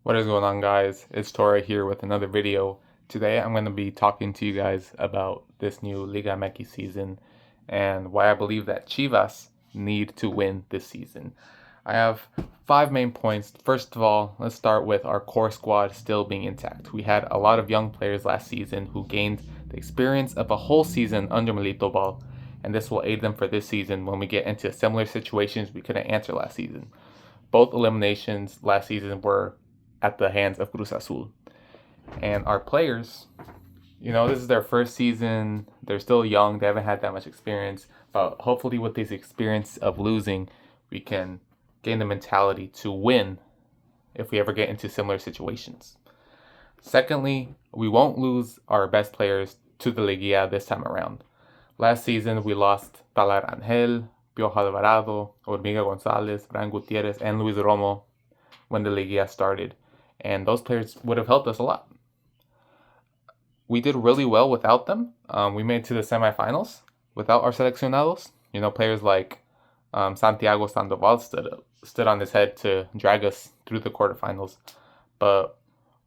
What is going on, guys? It's Tora here with another video. Today I'm going to be talking to you guys about this new Liga MX season and why I believe that Chivas need to win this season. I have 5 main points. First of all, let's start with our core squad still being intact. We had a lot of young players last season who gained the experience of a whole season under Milito Ball, and this will aid them for this season when we get into similar situations we couldn't answer last season. Both eliminations last season were at the hands of Cruz Azul. And our players, this is their first season. They're still young. They haven't had that much experience. But hopefully with this experience of losing, we can gain the mentality to win if we ever get into similar situations. Secondly, we won't lose our best players to the Liga this time around. Last season, we lost Talar Angel, Piojo Alvarado, Hormiga Gonzalez, Brian Gutierrez, and Luis Romo when the Liga started. And those players would have helped us a lot. We did really well without them. We made it to the semifinals without our seleccionados. Players like Santiago Sandoval stood on his head to drag us through the quarterfinals. But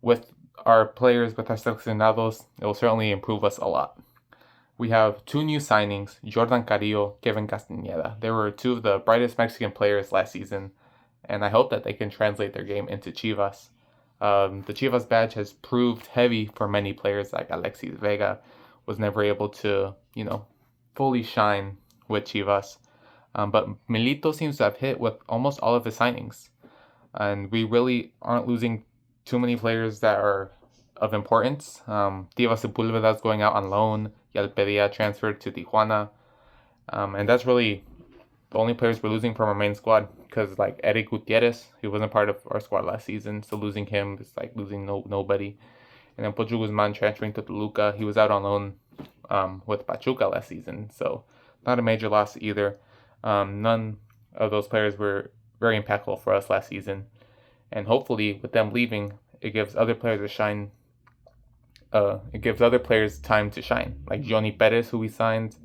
with our players, with our seleccionados, it will certainly improve us a lot. We have 2 new signings, Jordan Carrillo, Kevin Castañeda. They were 2 of the brightest Mexican players last season, and I hope that they can translate their game into Chivas. The Chivas badge has proved heavy for many players, like Alexis Vega was never able to, fully shine with Chivas. But Milito seems to have hit with almost all of his signings. And we really aren't losing too many players that are of importance. Tiva Sepulveda's going out on loan. Yalpedia transferred to Tijuana. And that's really the only players we're losing from our main squad, because like Eric Gutierrez, he wasn't part of our squad last season, so losing him is like losing nobody. And then Pocho Guzman transferring to Toluca, he was out on loan with Pachuca last season, so not a major loss either. None of those players were very impactful for us last season, and hopefully with them leaving, it gives other players a shine. It gives other players time to shine, like Johnny Perez, who we signed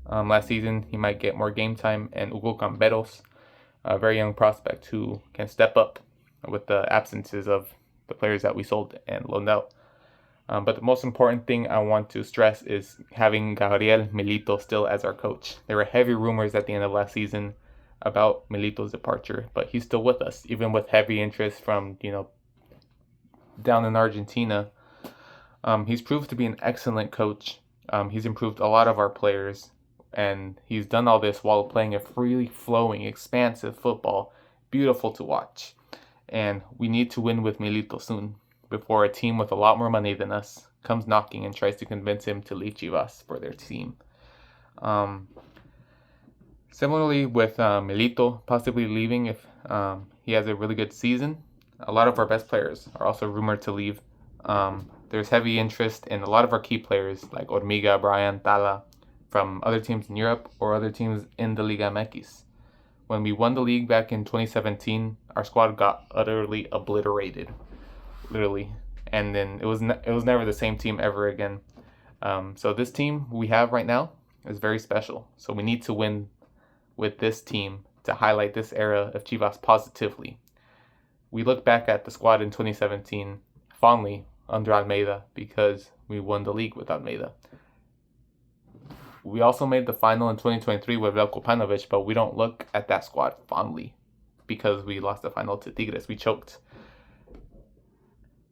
last season. He might get more game time, and Hugo Camberos, a very young prospect who can step up with the absences of the players that we sold and loaned out. But the most important thing I want to stress is having Gabriel Milito still as our coach. There were heavy rumors at the end of last season about Milito's departure, but he's still with us, even with heavy interest from, down in Argentina. He's proved to be an excellent coach. He's improved a lot of our players, and he's done all this while playing a freely flowing, expansive football, beautiful to watch. And we need to win with Milito soon, before a team with a lot more money than us comes knocking and tries to convince him to leave Chivas for their team. Similarly with Milito possibly leaving if he has a really good season, a lot of our best players are also rumored to leave. There's heavy interest in a lot of our key players like Hormiga, Brian, Tala, from other teams in Europe or other teams in the Liga MX. When we won the league back in 2017, our squad got utterly obliterated, literally, and then it was never the same team ever again. So this team we have right now is very special. So we need to win with this team to highlight this era of Chivas positively. We look back at the squad in 2017 fondly under Almeida because we won the league with Almeida. We also made the final in 2023 with Velko Panovic, but we don't look at that squad fondly because we lost the final to Tigres. We choked.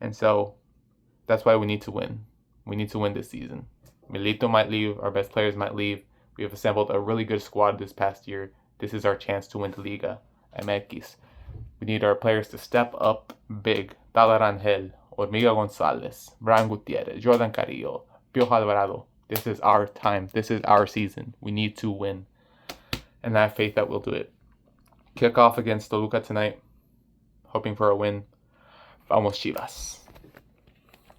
And so that's why we need to win. We need to win this season. Milito might leave. Our best players might leave. We have assembled a really good squad this past year. This is our chance to win the Liga MX. We need our players to step up big. Talar Angel, Hormiga Gonzalez, Brian Gutierrez, Jordan Carrillo, Piojo Alvarado. This is our time. This is our season. We need to win. And I have faith that we'll do it. Kick off against Toluca tonight. Hoping for a win. Vamos Chivas.